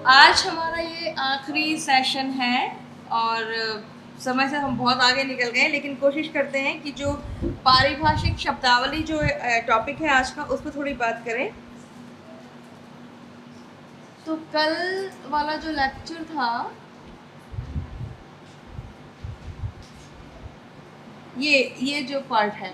आज हमारा ये आखिरी सेशन है और समय से हम बहुत आगे निकल गए, लेकिन कोशिश करते हैं कि जो पारिभाषिक शब्दावली जो टॉपिक है आज का, उस पर थोड़ी बात करें। तो कल वाला जो लेक्चर था ये जो पार्ट है,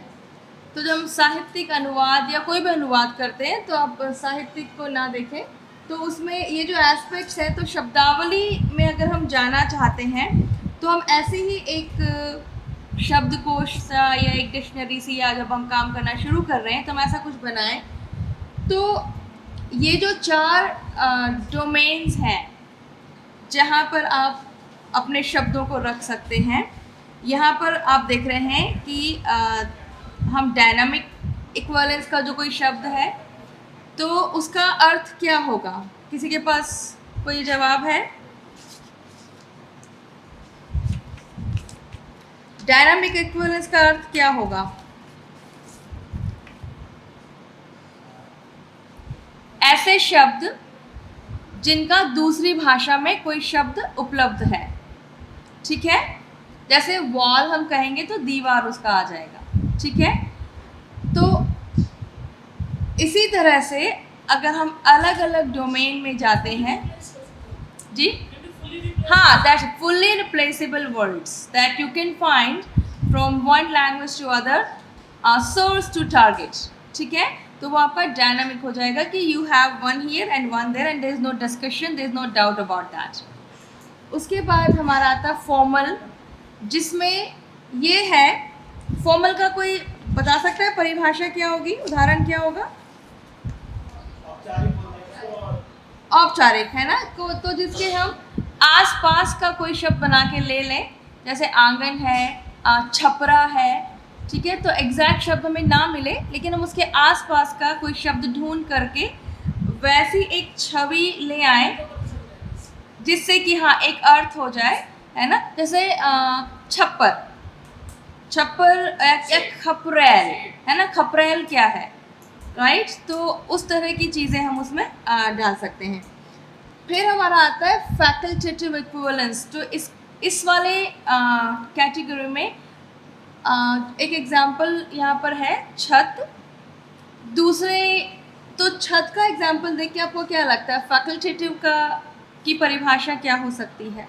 तो जब हम साहित्यिक अनुवाद या कोई भी अनुवाद करते हैं तो आप साहित्यिक को ना देखें, तो उसमें ये जो एस्पेक्ट्स है, तो शब्दावली में अगर हम जाना चाहते हैं तो हम ऐसे ही एक शब्दकोश सा या एक डिक्शनरी सी, या जब हम काम करना शुरू कर रहे हैं तो हम ऐसा कुछ बनाएं। तो ये जो 4 डोमेन्स हैं जहाँ पर आप अपने शब्दों को रख सकते हैं, यहाँ पर आप देख रहे हैं कि हम डायनामिक इक्विवेलेंस का जो कोई शब्द है तो उसका अर्थ क्या होगा। किसी के पास कोई जवाब है? डायनामिक इक्विवेलेंस का अर्थ क्या होगा? ऐसे शब्द जिनका दूसरी भाषा में कोई शब्द उपलब्ध है, ठीक है। जैसे वॉल हम कहेंगे तो दीवार उसका आ जाएगा, ठीक है। तो इसी तरह से अगर हम अलग अलग डोमेन में जाते हैं जी, हाँ, that's fully replaceable words that you can find from one language to other, source to target, ठीक है। तो वो आपका डायनामिक हो जाएगा कि you have one here and one there and there is no discussion, there is no doubt about that. उसके बाद हमारा आता है फॉर्मल, जिसमें ये है, फॉर्मल का कोई बता सकता है परिभाषा क्या होगी, उदाहरण क्या होगा? औपचारिक है ना, तो जिसके हम आसपास का कोई शब्द बना के ले लें, जैसे आंगन है, छपरा है, ठीक है। तो एग्जैक्ट शब्द हमें ना मिले, लेकिन हम उसके आसपास का कोई शब्द ढूंढ करके वैसी एक छवि ले आए जिससे कि हाँ एक अर्थ हो जाए, है ना। जैसे छप्पर, या खपरेल, है ना। खपरेल क्या है, राइट। तो उस तरह की चीज़ें हम उसमें डाल सकते हैं। फिर हमारा आता है फैकल्टेटिव इक्विवेलेंस। तो इस वाले कैटेगरी में एक एग्जांपल यहाँ पर है छत। दूसरे, तो छत का एग्जांपल देख के आपको क्या लगता है फैकल्टेटिव की परिभाषा क्या हो सकती है?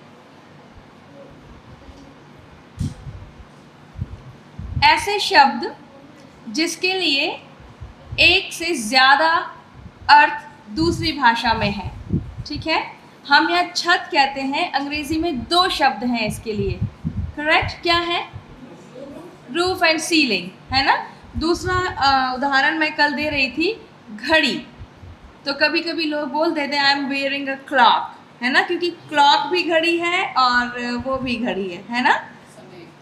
ऐसे शब्द जिसके लिए एक से ज़्यादा अर्थ दूसरी भाषा में है, ठीक है। हम यहाँ छत कहते हैं, अंग्रेजी में 2 शब्द हैं इसके लिए, करेक्ट। क्या है? रूफ एंड सीलिंग, है ना। दूसरा उदाहरण मैं कल दे रही थी, घड़ी। तो कभी कभी लोग बोल देते हैं I am wearing a clock, है ना, क्योंकि क्लॉक भी घड़ी है और वो भी घड़ी है ना,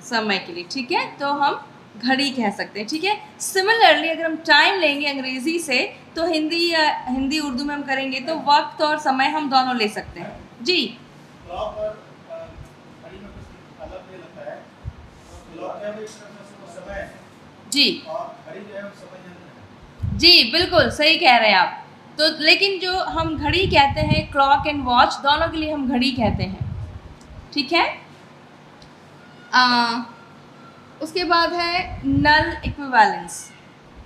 समय के लिए, ठीक है। तो हम घड़ी कह सकते हैं, ठीक है। सिमिलरली अगर हम टाइम लेंगे अंग्रेजी से, तो हिंदी उर्दू में हम करेंगे तो वक्त और समय हम दोनों ले सकते हैं जी। जी जी, बिल्कुल सही कह रहे हैं आप। तो लेकिन जो हम घड़ी कहते हैं, क्लॉक एंड वॉच, दोनों के लिए हम घड़ी कहते हैं, ठीक है। उसके बाद है नल इक्विवेलेंस,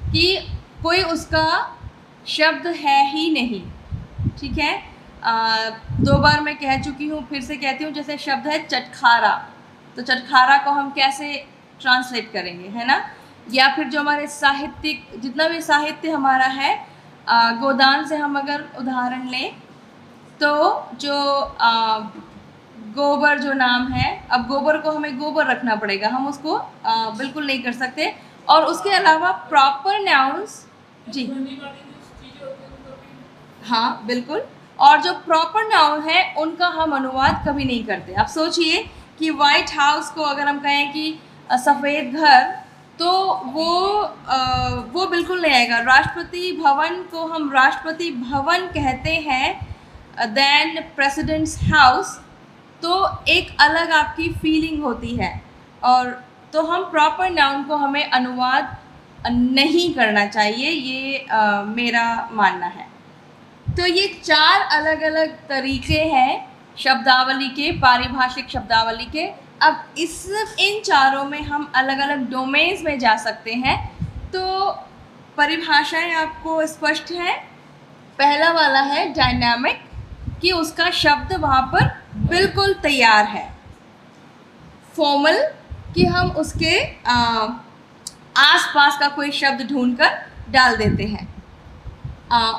कि कोई उसका शब्द है ही नहीं, ठीक है। 2 बार मैं कह चुकी हूँ, फिर से कहती हूँ। जैसे शब्द है चटखारा, तो चटखारा को हम कैसे ट्रांसलेट करेंगे, है ना। या फिर जो हमारे साहित्यिक, जितना भी साहित्य हमारा है, गोदान से हम अगर उदाहरण लें, तो जो गोबर जो नाम है, अब गोबर को हमें गोबर रखना पड़ेगा, हम उसको बिल्कुल नहीं कर सकते। और उसके अलावा प्रॉपर नाउन्स, जी हाँ बिल्कुल, और जो प्रॉपर नाउन है उनका हम अनुवाद कभी नहीं करते। आप सोचिए कि वाइट हाउस को अगर हम कहें कि सफ़ेद घर, तो वो बिल्कुल नहीं आएगा। राष्ट्रपति भवन को हम राष्ट्रपति भवन कहते हैं देन प्रेसिडेंट्स हाउस, तो एक अलग आपकी फीलिंग होती है। और तो हम प्रॉपर नाउन को हमें अनुवाद नहीं करना चाहिए, ये मेरा मानना है। तो ये 4 अलग अलग तरीके हैं शब्दावली के, पारिभाषिक शब्दावली के। अब इन चारों में हम अलग अलग डोमेन्स में जा सकते हैं। तो परिभाषाएं आपको स्पष्ट हैं। पहला वाला है डायनामिक, कि उसका शब्द वहाँ पर बिल्कुल तैयार है। फॉर्मल, कि हम उसके आसपास का कोई शब्द ढूंढकर डाल देते हैं।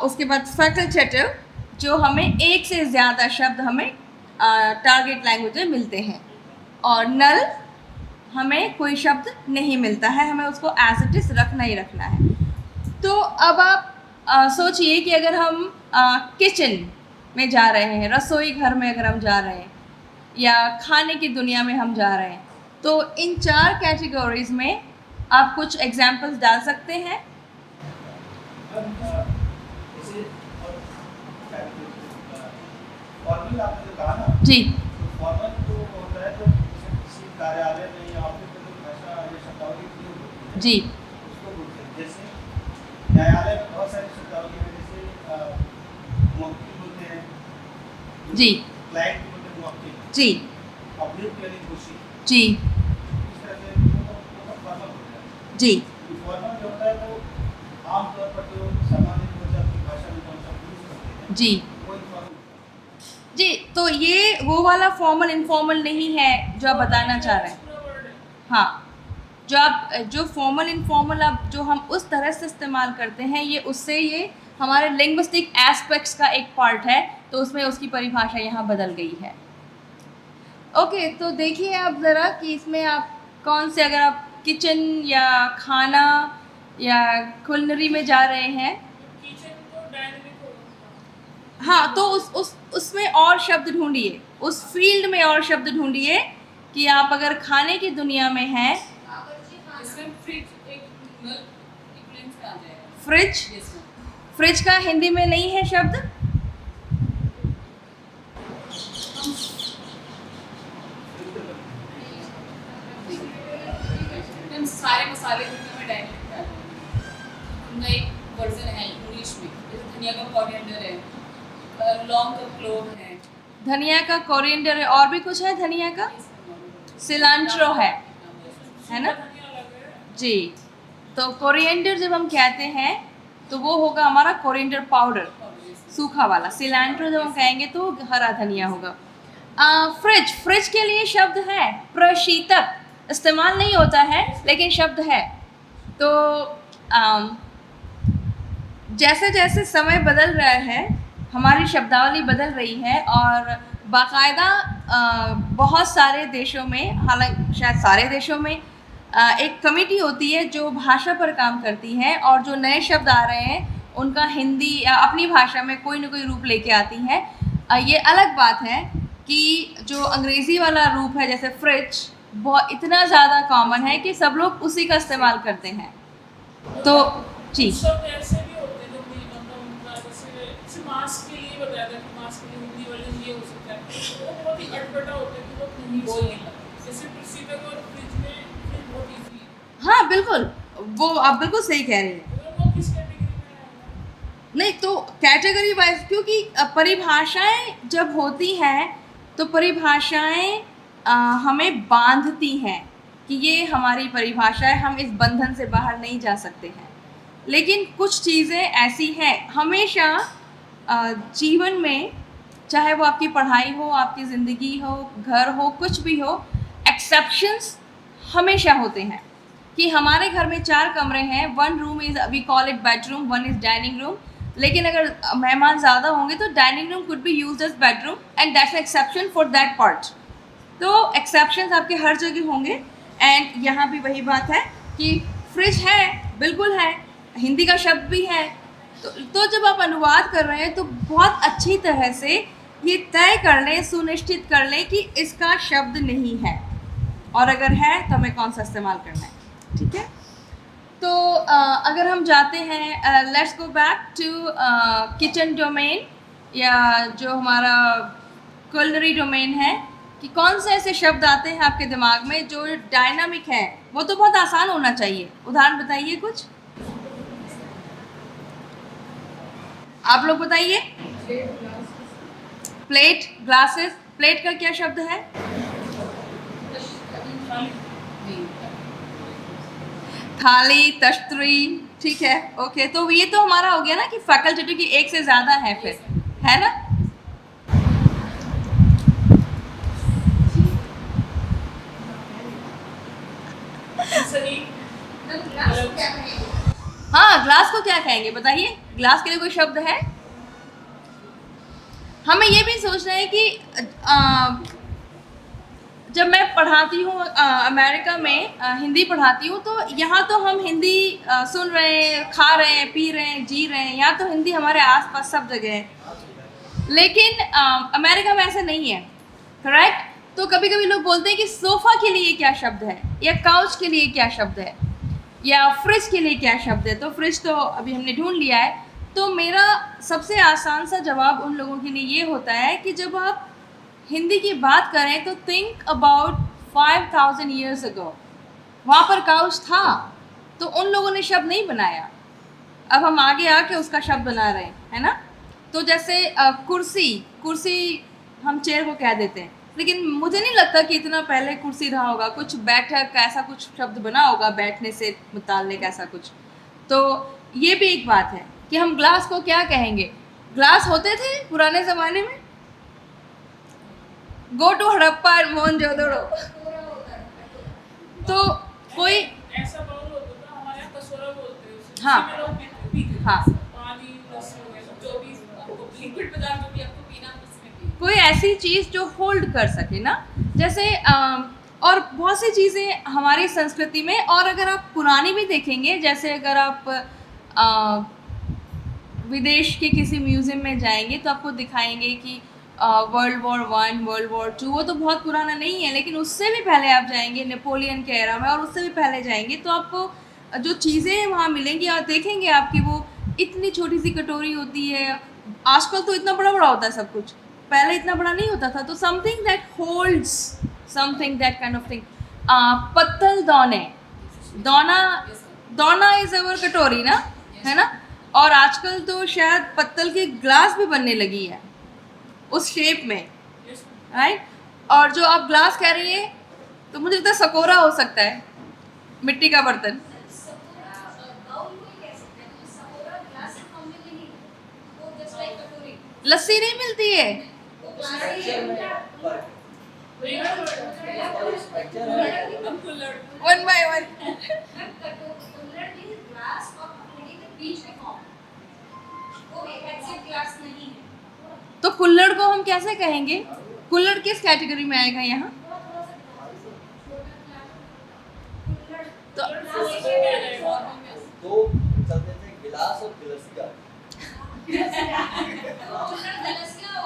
उसके बाद फैकल्टेटिव, जो हमें एक से ज़्यादा शब्द हमें टारगेट लैंग्वेज में मिलते हैं। और नल, हमें कोई शब्द नहीं मिलता है, हमें उसको एज इट इज़ रखना ही रखना है। तो अब आप सोचिए कि अगर हम किचन में जा रहे हैं, रसोई घर में अगर हम जा रहे हैं, या खाने की दुनिया में हम जा रहे हैं, तो इन 4 कैटेगरीज में आप कुछ एग्जाम्पल्स डाल सकते हैं। जी, फॉर्मल तो होता है जब किसी कार्यालय में या ऑफिस में जो भाषा या शब्दावली की होती है, जी, उसको बोलते हैं। जैसे न्यायालय में बहुत सारी शब्दावली है, जैसे मुवक्किल बोलते हैं, जी, क्लाइंट को बोलते हैं मुवक्किल, जी, अभियुक्त यानी दोषी, जी, इस तरह से वो फॉर्मल होता है। जी, फॉर्मल जो होता है वो आमतौर पर जो सामान्य लोग अपनी भाषा में कौन सा यूज करते हैं, जी, वो इन्फॉर्मल। जी। तो ये वो वाला फॉर्मल इनफॉर्मल नहीं है जो आप बताना चाह रहे हैं। हाँ, जो फॉर्मल इनफॉर्मल अब जो हम उस तरह से इस्तेमाल करते हैं, ये हमारे लिंग्विस्टिक एस्पेक्ट्स का एक पार्ट है, तो उसमें उसकी परिभाषा यहाँ बदल गई है। ओके, तो देखिए आप ज़रा कि इसमें आप कौन से, अगर आप किचन या खाना या कुलिनरी में जा रहे हैं, हाँ, तो उसमें और शब्द ढूंढिए, उस फील्ड में और शब्द ढूंढिए कि आप अगर खाने की दुनिया में हैं। फ्रिज, फ्रिज का हिंदी में नहीं है शब्द। सारे मसाले में डायरेक्ट डालते हैं। उनका एक वर्जन है इंग्लिश में, जैसे धनिया का कोरिएंडर है, लौंग का क्लोव है, धनिया का कोरिएंडर है, और भी कुछ है धनिया का, सिलांट्रो है ना? जी। तो कोरिएंडर जब हम कहते हैं तो वो होगा हमारा कोरिएंडर पाउडर, सूखा वाला। सिलांट्रो जब हम कहेंगे तो हरा धनिया होगा। फ्रिज के लिए शब्द है प्रशीतक, इस्तेमाल नहीं होता है लेकिन शब्द है। तो जैसे जैसे समय बदल रहा है, हमारी शब्दावली बदल रही है, और बाकायदा बहुत सारे देशों में, हालांकि शायद सारे देशों में, एक कमेटी होती है जो भाषा पर काम करती है, और जो नए शब्द आ रहे हैं उनका हिंदी या अपनी भाषा में कोई ना कोई रूप लेके आती है। ये अलग बात है कि जो अंग्रेज़ी वाला रूप है, जैसे फ्रिज, बहुत इतना ज़्यादा कॉमन है कि सब लोग उसी का इस्तेमाल करते हैं। तो जी, मास्क के लिए बताया था कि मास्क के लिए हिंदी वर्जन ये हो सकता है, तो वो बहुत ही अटपटा होता है कि लोग नहीं बोल नहीं पाते। जैसे प्रशीतक और फ्रिज में फ्रिज बहुत इजी है। हाँ बिल्कुल, वो आप बिल्कुल सही कह रहे हैं। अगर वो किस कैटेगरी में आएगा? नहीं, तो कैटेगरी वाइज, क्योंकि परिभाषाएं जब होती हैं तो परिभाषाएं हमें बांधती हैं कि ये हमारी परिभाषा है, हम इस बंधन से बाहर नहीं जा सकते हैं। लेकिन कुछ चीज़ें ऐसी हैं, हमेशा जीवन में, चाहे वो आपकी पढ़ाई हो, आपकी ज़िंदगी हो, घर हो, कुछ भी हो, एक्सेप्शंस हमेशा होते हैं। कि हमारे घर में 4 कमरे हैं, 1 room is, we call it bedroom, 1 is dining room. लेकिन अगर मेहमान ज़्यादा होंगे तो dining room could be used as bedroom, and that's exception for that part. तो एक्सेप्शंस आपके हर जगह होंगे। एंड यहाँ भी वही बात है कि फ्रिज है, बिल्कुल है, हिंदी का शब्द भी है। तो जब आप अनुवाद कर रहे हैं तो बहुत अच्छी तरह से ये तय कर लें, सुनिश्चित कर लें कि इसका शब्द नहीं है, और अगर है तो हमें कौन सा इस्तेमाल करना है। ठीक है, तो अगर हम जाते हैं, let's go back to kitchen domain, या जो हमारा कुलिनरी डोमेन है, कि कौन से ऐसे शब्द आते हैं आपके दिमाग में जो डायनामिक है। वो तो बहुत आसान होना चाहिए, उदाहरण बताइए कुछ। आप लोग बताइए। Plate, glasses. प्लेट का क्या शब्द है? थाली, तश्तरी। ठीक है, ओके। तो ये तो हमारा हो गया ना कि फैकल्टेटिव की एक से ज्यादा है, फिर है ना। सही हाँ, ग्लास को क्या कहेंगे बताइए? ग्लास के लिए कोई शब्द है? हमें ये भी सोचना है कि जब मैं पढ़ाती हूँ अमेरिका में, हिंदी पढ़ाती हूँ, तो यहाँ तो हम हिंदी सुन रहे हैं, खा रहे हैं, पी रहे हैं, जी रहे हैं। यहाँ तो हिंदी हमारे आसपास सब जगह है, लेकिन अमेरिका में ऐसा नहीं है, करेक्ट। तो कभी कभी लोग बोलते हैं कि सोफ़ा के लिए क्या शब्द है, या काउच के लिए क्या शब्द है, या फ्रिज के लिए क्या शब्द है। तो फ्रिज तो अभी हमने ढूंढ लिया है। तो मेरा सबसे आसान सा जवाब उन लोगों के लिए ये होता है कि जब आप हिंदी की बात करें तो थिंक अबाउट 5000 ईयर्स अगो, वहाँ पर काउच था, तो उन लोगों ने शब्द नहीं बनाया, अब हम आगे आके उसका शब्द बना रहे हैं, है ना। तो जैसे कुर्सी, कुर्सी हम चेयर को कह देते हैं, लेकिन मुझे नहीं लगता कि इतना पहले कुर्सी रहा होगा, कुछ बैठक का ऐसा कुछ शब्द बना होगा, बैठने से मुताल्लिक ऐसा कुछ। तो ये भी एक बात है कि हम ग्लास को क्या कहेंगे। ग्लास होते थे पुराने ज़माने में, go to Harappa and Mohenjodaro. तो कोई ऐसा बाउल होता था, हमारे यहाँ कटोरा बोलते हैं उसे, हाँ। जिसमें लोग पीते थे। हाँ। पानी, लस्सी वगैरह जो भी आपको लिक्विड पदार्थ जो भी आपको पीना है उसमें पिए। कोई ऐसी चीज़ जो होल्ड कर सके ना, जैसे और बहुत सी चीज़ें हमारी संस्कृति में। और अगर आप पुरानी भी देखेंगे, जैसे अगर आप विदेश के किसी म्यूज़ियम में जाएंगे तो आपको दिखाएंगे कि वर्ल्ड वॉर 1, वर्ल्ड वॉर 2, वो तो बहुत पुराना नहीं है, लेकिन उससे भी पहले आप जाएंगे नेपोलियन के एरा में, और उससे भी पहले जाएंगे तो आपको जो चीज़ें वहाँ मिलेंगी और देखेंगे आपकी वो इतनी छोटी सी कटोरी होती है। आजकल तो इतना बड़ा बड़ा होता है सब कुछ, पहले इतना बड़ा नहीं होता था। तो something that holds something, that kind of thing. पत्तल दौने, दौना, दौना इज अवर कटोरी ना, है ना। और आजकल तो शायद पत्तल के ग्लास भी बनने लगी है उस शेप में, राइट। और जो आप ग्लास कह रही है, तो मुझे लगता है सकोरा हो सकता है, मिट्टी का बर्तन। लस्सी नहीं मिलती है, वन बाय वन। तो कुल्हड़ को हम कैसे कहेंगे? कुल्हड़ किस कैटेगरी में आएगा यहाँ? तो दो चलते थे, गिलास और गिलसिया।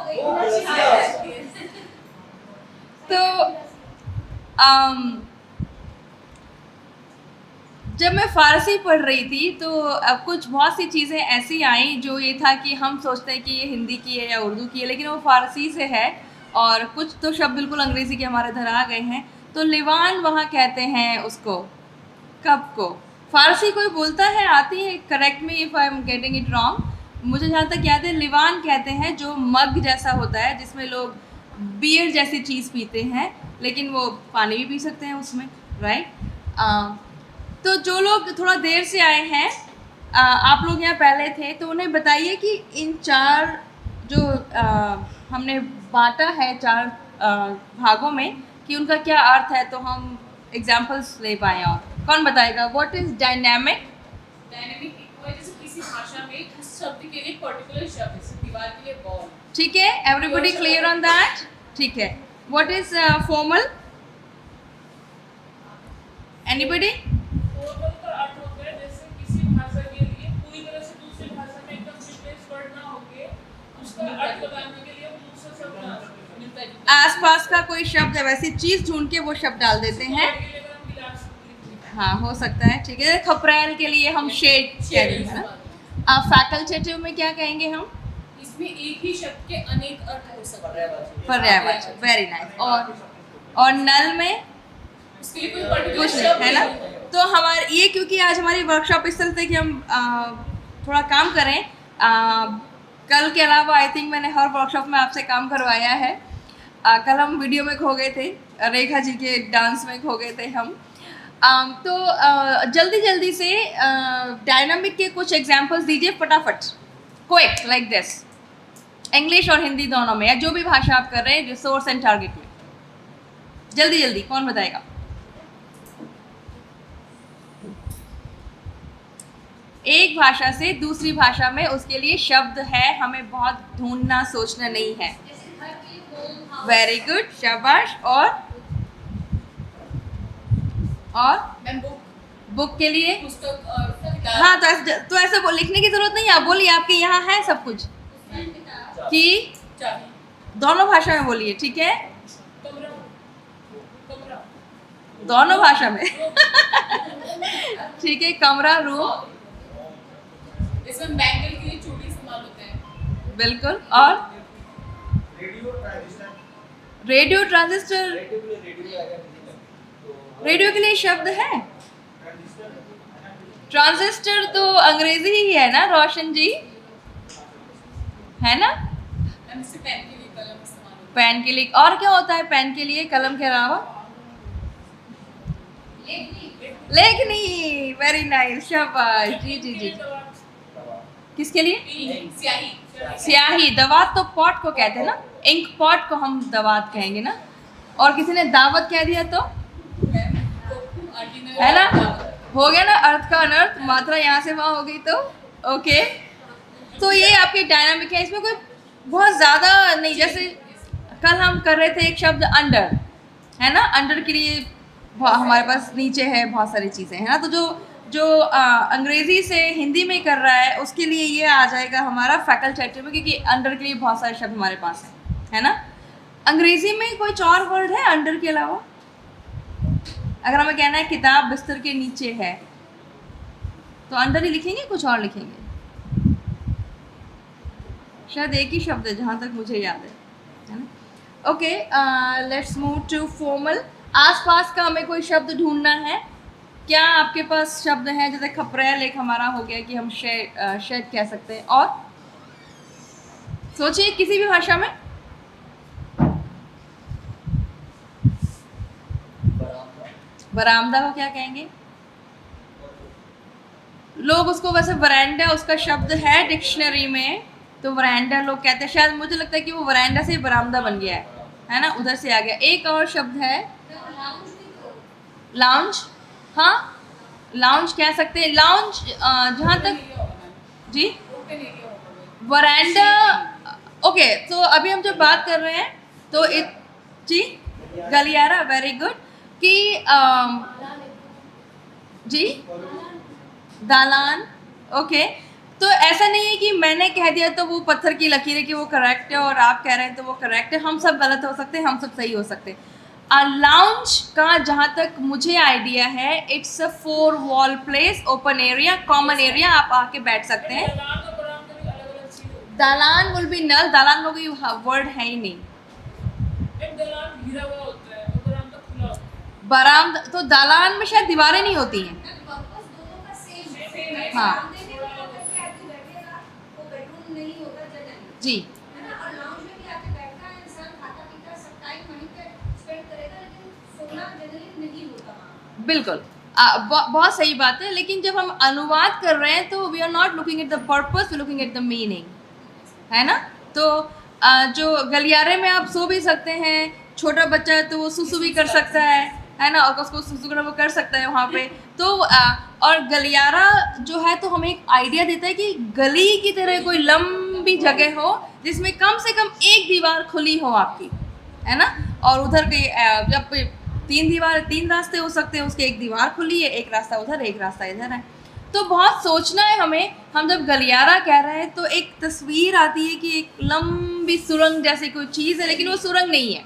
वो गिलसिया। तो जब मैं फ़ारसी पढ़ रही थी तो कुछ बहुत सी चीज़ें ऐसी आई जो ये था कि हम सोचते हैं कि ये हिंदी की है या उर्दू की है, लेकिन वो फ़ारसी से है। और कुछ तो शब्द बिल्कुल अंग्रेज़ी के हमारे इधर आ गए हैं। तो लिवान वहाँ कहते हैं उसको, कप को। फ़ारसी कोई बोलता है, आती है, correct me if I am getting it wrong. मुझे जहाँ तक याद है लिवान कहते हैं जो मग जैसा होता है, जिसमें लोग बियर जैसी चीज़ पीते हैं, लेकिन वो पानी भी पी सकते हैं उसमें, राइट। तो जो लोग थोड़ा देर से आए हैं, आप लोग यहाँ पहले थे, तो उन्हें बताइए कि इन चार जो हमने बांटा है 4 भागों में, कि उनका क्या अर्थ है, तो हम एग्जाम्पल्स ले पाएँ। और कौन बताएगा? What is dynamic? डायनेमिक जैसे किसी भाषा में उस शब्द के लिए पर्टिकुलर शब्द, जैसे दीवार के लिए बॉल। ठीक है, एवरीबॉडी क्लियर ऑन दैट? ठीक है। What is formal? Anybody? Formal का अर्थ होता है जैसे किसी भाषा के लिए पूरी तरह से दूसरी भाषा में एकदम रिप्लेस वर्ड ना होके उसका अर्थ बताने के लिए हम दूसरा शब्द मिलता है। आसपास का कोई शब्द है, वैसी चीज़ ढूंढ के वो शब्द डाल देते हैं। हाँ, हो सकता है। ठीक है, खपरेल के लिए हम शेड कह रहे हैं ना। फैकल्टेटिव में क्या कहेंगे हम? इसमें एक ही शब्द के अनेक अर्थ हो सकते हैं। पर्यायवाची। Very nice. और नल में उसके लिए कोई पर्टिकुलर कुछ नहीं, शब्द है ना। नहीं है। तो हमारे ये, क्योंकि आज हमारी वर्कशॉप इस तरह से कि हम थोड़ा काम करें, कल के अलावा आई थिंक मैंने हर वर्कशॉप में आपसे काम करवाया है। कल हम वीडियो में खो गए थे, रेखा जी के डांस में खो गए थे हम। तो जल्दी जल्दी से डायनामिक के कुछ एग्जांपल्स दीजिए फटाफट, क्विक लाइक दिस, इंग्लिश और हिंदी दोनों में, या जो भी भाषा आप कर रहे हैं रिसोर्स एंड टारगेट में। जल्दी जल्दी कौन बताएगा? एक भाषा से दूसरी भाषा में उसके लिए शब्द है, हमें बहुत ढूंढना सोचना नहीं है। जैसे घर की होम हाउस। वेरी गुड, शाबाश। और मैम बुक, बुक के लिए पुस्तक और किताब। हाँ, तो ऐसे लिखने की जरूरत नहीं है, आप बोलिए, आपके यहाँ है सब कुछ कि चाबी, दोनों भाषा में बोलिए, ठीक है? कमरा, कमरा, दोनों भाषा में ठीक है, कमरा, रूम, इसमें बैंगल के लिए चूड़ी इस्तेमाल होते हैं। बिल्कुल। और radio transistor, radio, transistor, radio के लिए रेडियो आएगा हिंदी में। तो रेडियो के लिए शब्द है। ट्रांजिस्टर, ट्रांजिस्टर तो अंग्रेजी ही है ना रोशन जी, है ना? मैम इससे पेन के लिए कलम इस्तेमाल होता पेन के लिए और क्या होता है? पेन के लिए, कलम के अलावा लेखनी। वेरी नाइस, शाबाश। जी जी जी। किसके लिए? है। स्याही, स्याही। दवात तो पॉट को कहते हैं ना, इंक पॉट को हम दवात कहेंगे ना। और किसी ने दावत कह दिया तो मैम तो आंटी ने है ना, हो गया ना, अर्थ का अनर्थ, मात्रा यहाँ से वहाँ हो गई तो ओके। तो ये आपके डायनामिक है, इसमें कोई बहुत ज़्यादा नहीं। जैसे कल हम कर रहे थे एक शब्द अंडर, है ना, अंडर के लिए हमारे पास नीचे है, बहुत सारी चीज़ें हैं ना। तो जो अंग्रेज़ी से हिंदी में कर रहा है उसके लिए ये आ जाएगा हमारा फैकल्टेटिव में, क्योंकि अंडर के लिए बहुत सारे शब्द हमारे पास हैं, है ना। अंग्रेज़ी में कुछ और वर्ड है अंडर के अलावा? अगर हमें कहना है किताब बिस्तर के नीचे है तो अंडर ही लिखेंगे, कुछ और लिखेंगे? शायद एक ही शब्द है जहाँ तक मुझे याद है ना। Okay, let's move to formal. आसपास का हमें कोई शब्द ढूंढना है। क्या आपके पास शब्द हैं? जैसे खपरेल एक हमारा हो गया कि हम शेड कह सकते हैं। और सोचिए किसी भी भाषा में। बरामदा को क्या कहेंगे? लोग उसको वैसे वरांडा उसका शब्द है डिक्शनरी में, तो वरांडा लोग कहते हैं। शायद मुझे लगता है कि वो वरांडा से बरामदा बन गया है ना, उधर से आ गया। एक और शब्द है लाउंज। हाँ, लाउंज कह सकते हैं। लाउंज जहाँ तक जी ओपन एरिया होगा। वरांडा। ओके, तो अभी हम जो बात कर रहे हैं तो जी गलियारा, वेरी गुड। कि जी दालान। ओके, तो ऐसा नहीं है कि मैंने कह दिया तो वो पत्थर की लकीर है कि वो करेक्ट है और आप कह रहे हैं तो वो करेक्ट है। हम सब गलत हो सकते हैं, हम सब सही हो सकते हैं। लाउंज का जहाँ तक मुझे आइडिया है, it's a 4 wall place, open area, common area, आप आके बैठ सकते हैं। दलान और बरामदा भी अलग-अलग चीज़ होती दालान विल बी नल, दालान को कोई वर्ड है ही नहीं। है। एक दलान घिरा हुआ होता है और बरामदा खुला होता है। बरामदा तो दालान में शायद दीवारें नहीं होती हैं। पर्पस दोनों का सेम है। हाँ। सामने में भी आकर के आदमी बैठेगा, वो बेडरूम नहीं होता जनरली, जी है ना। और लाउंज में भी आके बैठता है इंसान, खाता पीता सब टाइम वहीं पे स्पेंड करेगा, लेकिन सोना जनरली नहीं होता वहाँ। बिल्कुल, बहुत सही बात है। लेकिन जब हम अनुवाद कर रहे हैं तो we are not looking at the purpose, we looking at the meaning, है ना। तो जो गलियारे में आप सो भी सकते हैं, छोटा बच्चा है तो वो सुसु भी कर सकता है ना, और उसको सुसु करना वो कर सकता है वहाँ पे। तो और गलियारा जो है तो हमें एक आइडिया देता है कि गली की तरह कोई लंबी जगह हो जिसमें कम से कम एक दीवार खुली हो आपकी, है ना। और उधर के जब 3 रास्ते हो सकते हैं, उसके एक दीवार खुली है, एक रास्ता उधर, एक रास्ता इधर है। तो बहुत सोचना है हमें। हम जब गलियारा कह रहे हैं तो एक तस्वीर आती है कि एक लंबी सुरंग जैसी कोई चीज़ है, लेकिन वो सुरंग नहीं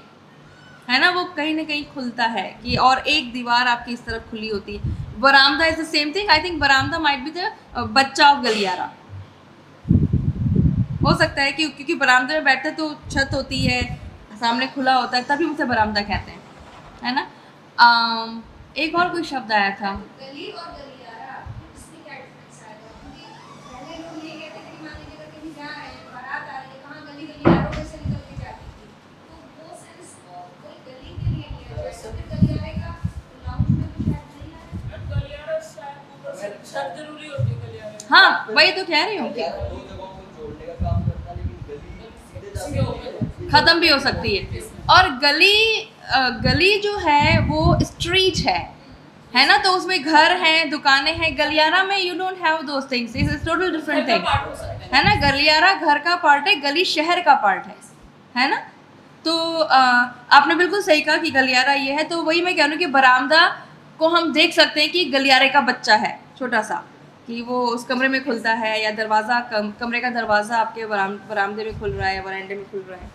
है ना, वो कहीं ना कहीं खुलता है कि और एक दीवार आपकी इस तरफ खुली होती है। बरामदा is the same thing. I think बरामदा माइट बी द बच्चा ऑफ गलियारा, हो सकता है कि क्योंकि बरामदे में बैठते तो छत होती है, सामने खुला होता है, तभी उसे बरामदा कहते हैं, है ना। एक और कोई शब्द आया था, गली और गलियारा, इसमें क्या डिफरेंस आएगा? क्योंकि पहले लोग ये कहते थे कि मान लीजिए अगर कहीं जा रहे हैं, बारात वही तो कह रही हूँ कि दो जगहों को जोड़ने का काम करता है, लेकिन गली सीधे जाके खत्म भी हो सकती है। और गली जो है वो स्ट्रीट है ना, तो उसमें घर हैं, दुकानें हैं। गलियारा में you don't have those things, is total different thing, part हो सकता है ना। गलियारा घर का पार्ट है, गली शहर का पार्ट है ना। तो आपने बिल्कुल सही कहा कि गलियारा ये है। तो वही मैं कह रही हूँ कि बरामदा को हम देख सकते हैं कि गलियारे का बच्चा है छोटा सा, कि वो उस कमरे में खुलता है, या दरवाज़ा कमरे का दरवाज़ा आपके बरामदे में खुल रहा है, वरांडे में खुल रहा है।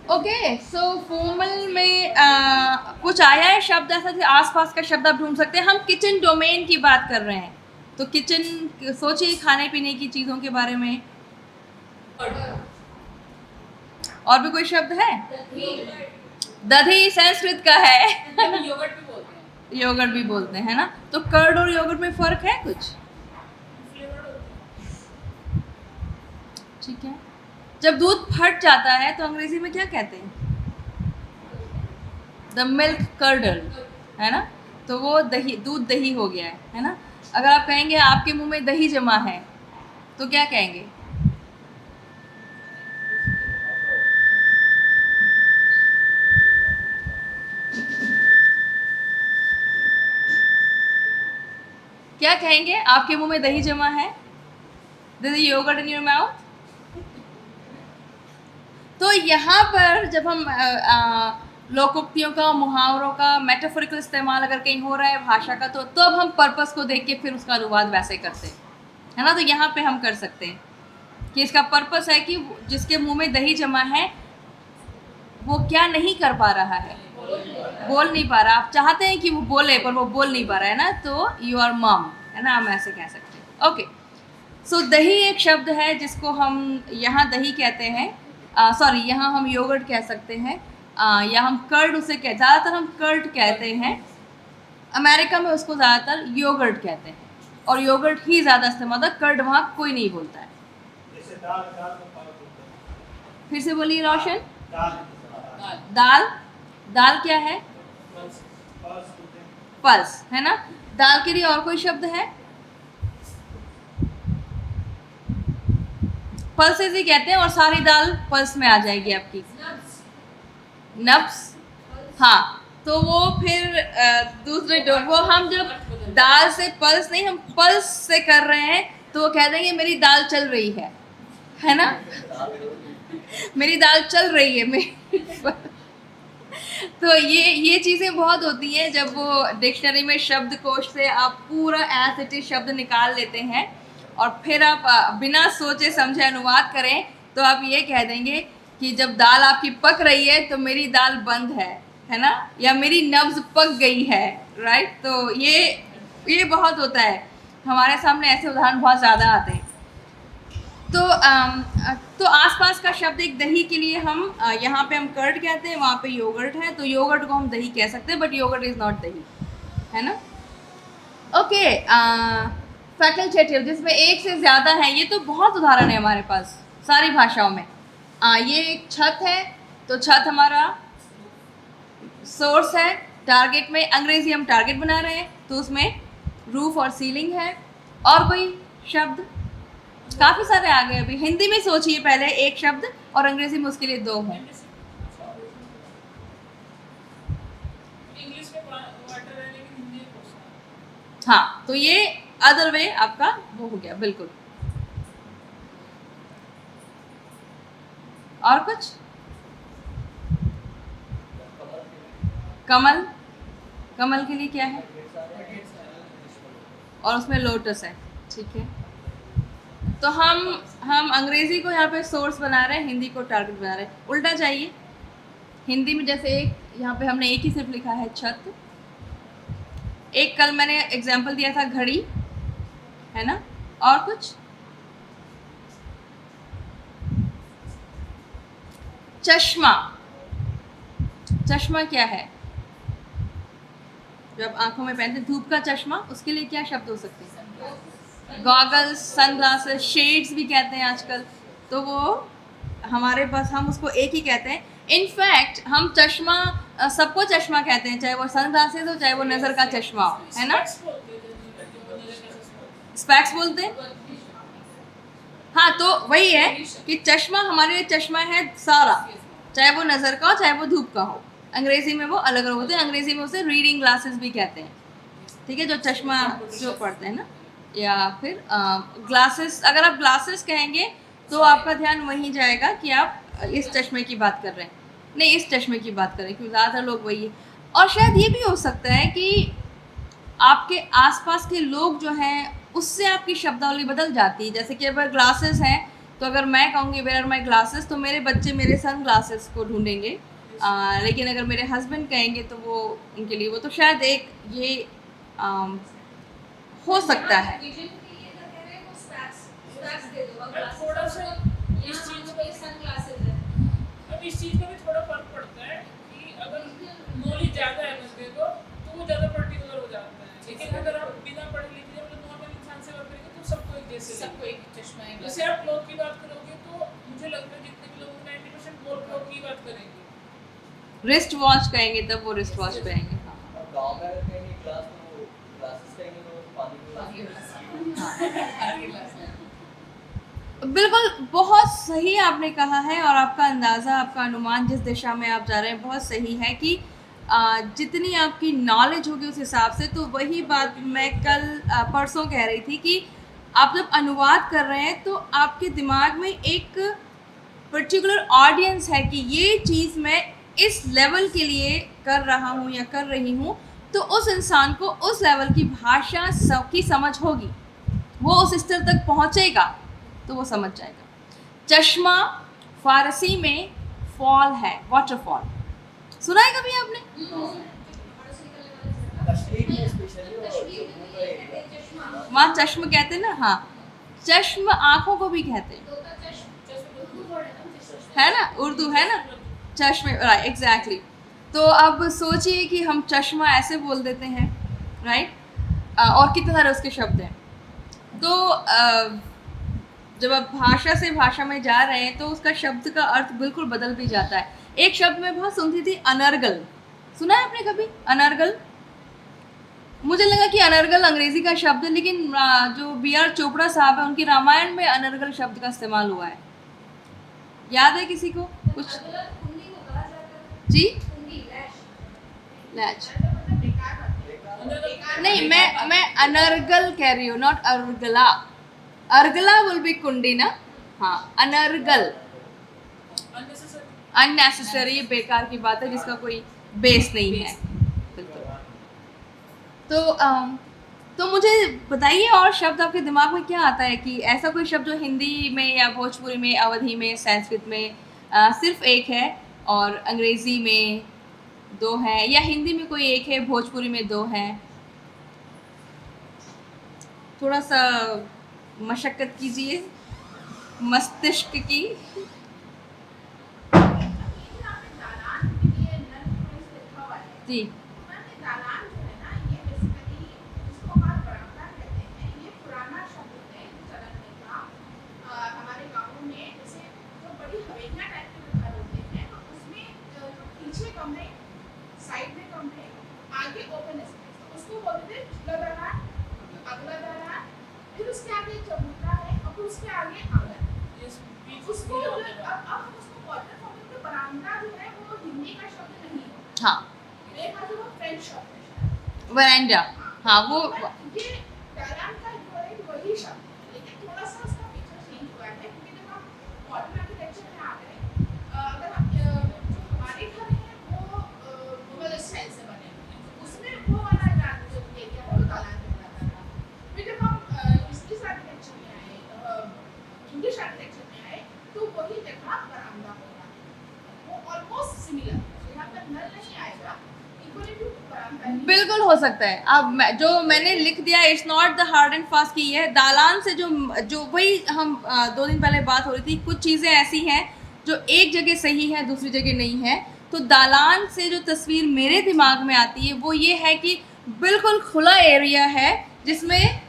ओके, सो फॉर्मल में कुछ आया है शब्द ऐसा जो आसपास का शब्द आप ढूंढ सकते हैं। हम किचन डोमेन की बात कर रहे हैं, तो किचन सोचिए खाने पीने की चीज़ों के बारे में। और भी कोई शब्द है? दही संस्कृत का है। योगर्ट भी बोलते हैं। योगर्ट भी बोलते हैं ना। तो कर्ड और योगर्ट में फ़र्क है कुछ? ठीक है। जब दूध फट जाता है तो अंग्रेजी में क्या कहते हैं? द मिल्क कर्डल, है ना। तो वो दूध दही हो गया है ना। अगर आप कहेंगे आपके मुंह में दही जमा है तो क्या कहेंगे? क्या कहेंगे? आपके मुंह में दही जमा है, this is yogurt in your mouth. तो यहाँ पर जब हम लोकोक्तियों का, मुहावरों का, मेटाफोरिकल इस्तेमाल अगर कहीं हो रहा है भाषा का, तो अब हम पर्पस को देख के फिर उसका अनुवाद वैसे करते हैं, है ना। तो यहाँ पे हम कर सकते हैं कि इसका पर्पस है कि जिसके मुंह में दही जमा है वो क्या नहीं कर पा रहा है, बोल नहीं पा रहा। आप चाहते हैं कि वो बोले पर वो बोल नहीं पा रहा है ना, तो यू आर मम, है ना, हम ऐसे कह सकते हैं। ओके, सो दही एक शब्द है जिसको हम यहाँ दही कहते हैं, सॉरी यहाँ हम योगर्ट कह सकते हैं, या हम कर्ड उसे ज़्यादातर हम कर्ड कहते हैं। अमेरिका में उसको ज़्यादातर योगर्ट कहते हैं, और योगर्ट ही ज़्यादा इस्तेमाल होता है, कर्ड वहाँ कोई नहीं बोलता है। जैसे दाल दाल का पालक होता है। फिर से बोलिए रोशन। दाल दाल, दाल क्या है? पल्स होते हैं। पल्स, है ना। दाल के लिए और कोई शब्द है? पल्सेस ही कहते हैं, और सारी दाल पल्स में आ जाएगी आपकी। नब्स, हाँ। तो वो फिर दूसरे वो हम जब दाल से पल्स नहीं, हम पल्स से कर रहे हैं, तो वो कह देंगे मेरी दाल चल रही है ना। मेरी दाल चल रही है मेरी। तो ये चीज़ें बहुत होती हैं जब वो डिक्शनरी में शब्दकोश से आप पूरा एज इट इज शब्द निकाल लेते हैं और फिर आप बिना सोचे समझे अनुवाद करें, तो आप ये कह देंगे कि जब दाल आपकी पक रही है तो मेरी दाल बंद है ना, या मेरी नब्ज पक गई है, राइट। तो ये बहुत होता है, हमारे सामने ऐसे उदाहरण बहुत ज़्यादा आते हैं। तो आसपास का शब्द एक दही के लिए हम यहाँ पे हम कर्ड कहते हैं, वहाँ पे योगर्ट है, तो योगर्ट को हम दही कह सकते हैं, बट योगर्ट इज़ नॉट दही, है ना। ओके, फैकल्टेटिव जिसमें एक से ज़्यादा है, ये तो बहुत उदाहरण है हमारे पास सारी भाषाओं में। ये एक छत है, तो छत हमारा सोर्स है। टारगेट में अंग्रेजी हम टारगेट बना रहे हैं, तो उसमें रूफ और सीलिंग है। और कोई शब्द? काफ़ी सारे आ गए। अभी हिंदी में सोचिए पहले एक शब्द, और अंग्रेजी में उसके लिए दो हैं। इंग्लिश में वाटर है लेकिन हिंदी में पोषण। हाँ, तो ये अदर वे आपका वो हो गया, बिल्कुल। और कुछ? कमल, कमल के लिए क्या है? और उसमें लोटस है, ठीक है। तो हम अंग्रेजी को यहाँ पे सोर्स बना रहे हैं, हिंदी को टारगेट बना रहे हैं। उल्टा चाहिए, हिंदी में जैसे एक यहाँ पे हमने एक ही सिर्फ लिखा है छत। एक कल मैंने एग्जाम्पल दिया था घड़ी, है ना। और कुछ? चश्मा, चश्मा क्या है? जब आंखों में पहनते धूप का चश्मा, उसके लिए क्या शब्द हो सकते हैं? गॉगल्स, सनग्लासेस, शेड्स भी कहते हैं आजकल। तो वो हमारे पास हम उसको एक ही कहते हैं। इनफैक्ट हम चश्मा सबको चश्मा कहते हैं, चाहे वो सनग्लासेस हो चाहे वो नज़र का चश्मा हो, है ना। स्पेक्स बोलते हैं। हाँ, तो वही है कि चश्मा हमारे लिए चश्मा है सारा, चाहे वो नज़र का हो चाहे वो धूप का हो। अंग्रेजी में वो अलग अलग होते हैं, अंग्रेजी में उसे रीडिंग ग्लासेस भी कहते हैं, ठीक है, जो चश्मा जो पढ़ते हैं ना, या फिर ग्लासेस। अगर आप ग्लासेस कहेंगे तो आपका ध्यान वहीं जाएगा कि आप इस चश्मे की बात कर रहे हैं, नहीं इस चश्मे की बात कर रहे हैं, क्योंकि ज़्यादातर लोग वही है। और शायद ये भी हो सकता है कि आपके आसपास के लोग जो हैं उससे आपकी शब्दावली बदल जाती है। जैसे कि अगर ग्लासेस हैं तो अगर मैं कहूँगी वेयर आर माई ग्लासेस तो मेरे बच्चे मेरे सन ग्लासेस को ढूंढेंगे, लेकिन अगर मेरे हस्बैंड कहेंगे तो वो उनके लिए वो, तो शायद एक ये हो सकता है। विजन के लिए अगर कह रहे हैं वो स्पेक्स दे दो, और थोड़ा सा इस चीज पे सनग्लासेस है। अब इस चीज का भी थोड़ा फर्क पड़ता है कि अगर नॉलेज ज्यादा है बंदे को तो वो ज्यादा पर्टिकुलर हो जाता है, लेकिन अगर आप बिना पढ़े लिखे मतलब नॉर्मल इंसान से बात करेंगे तो सबको एक जैसे सबको एक चश्मा है। जैसे आप क्लॉथ की बात करोगे तो मुझे लगता है जितने भी लोग 90% वो क्लॉथ की बात करेंगे। रिस्ट वॉच कहेंगे तब वो रिस्ट वॉच पहनेंगे। हाँ। और गांव में अगर कहेंगे क्लास तो क्लासेस कहेंगे तो पानी बिल्कुल, बहुत सही आपने कहा है, और आपका अंदाज़ा, आपका अनुमान जिस दिशा में आप जा रहे हैं बहुत सही है कि जितनी आपकी नॉलेज होगी उस हिसाब से। तो वही बात मैं कल परसों कह रही थी कि आप जब अनुवाद कर रहे हैं तो आपके दिमाग में एक पर्टिकुलर ऑडियंस है कि ये चीज़ मैं इस लेवल के लिए कर रहा हूँ या कर रही हूँ, तो उस इंसान को उस लेवल की भाषा की समझ होगी, वो उस स्तर तक पहुँचेगा तो वो समझ जाएगा। चश्मा फारसी में फॉल है, वाटरफॉल, सुना है कभी आपने? कश्मीर में स्पेशली वहाँ चश्म कहते हैं ना। हाँ, चश्म आँखों को भी कहते हैं, है ना, उर्दू है ना, चश्मे, राइट, एग्जैक्टली। तो अब सोचिए कि हम चश्मा ऐसे बोल देते हैं, राइट, और कितने सारे उसके शब्द हैं। तो जब आप भाषा से भाषा में जा रहे हैं तो उसका शब्द का अर्थ बिल्कुल बदल भी जाता है। एक शब्द मैं बहुत सुनती थी, अनर्गल, सुना है आपने कभी अनर्गल? मुझे लगा कि अनर्गल अंग्रेजी का शब्द है, लेकिन जो B.R. चोपड़ा साहब है उनकी रामायण में अनर्गल शब्द का इस्तेमाल हुआ है। याद है किसी को कुछ? कुंडी को कहा जाता है जी, कुंडी, लैच अंदर नहीं, मैं अनर्गल कह रही हूँ, not Argala. Argala will be कुंडी ना। हाँ, अनर्गल अननेसेसरी, बेकार की बात है जिसका कोई बेस नहीं है। बिल्कुल। तो मुझे बताइए, और शब्द आपके दिमाग में क्या आता है कि ऐसा कोई शब्द जो हिंदी में या भोजपुरी में, अवधी में, संस्कृत में सिर्फ एक है और अंग्रेज़ी में 2 है, या हिंदी में कोई एक है, भोजपुरी में 2 हैं? थोड़ा सा मशक्क़त कीजिए मस्तिष्क की। जी, हाँ, वरांडा, हाँ वो बिल्कुल हो सकता है। अब जो मैंने लिख दिया, it's not the hard and fast की है। दालान से जो वही हम 2 दिन पहले बात हो रही थी, कुछ चीज़ें ऐसी हैं जो एक जगह सही है दूसरी जगह नहीं है। तो दालान से जो तस्वीर मेरे दिमाग में आती है वो ये है कि बिल्कुल खुला एरिया है जिसमें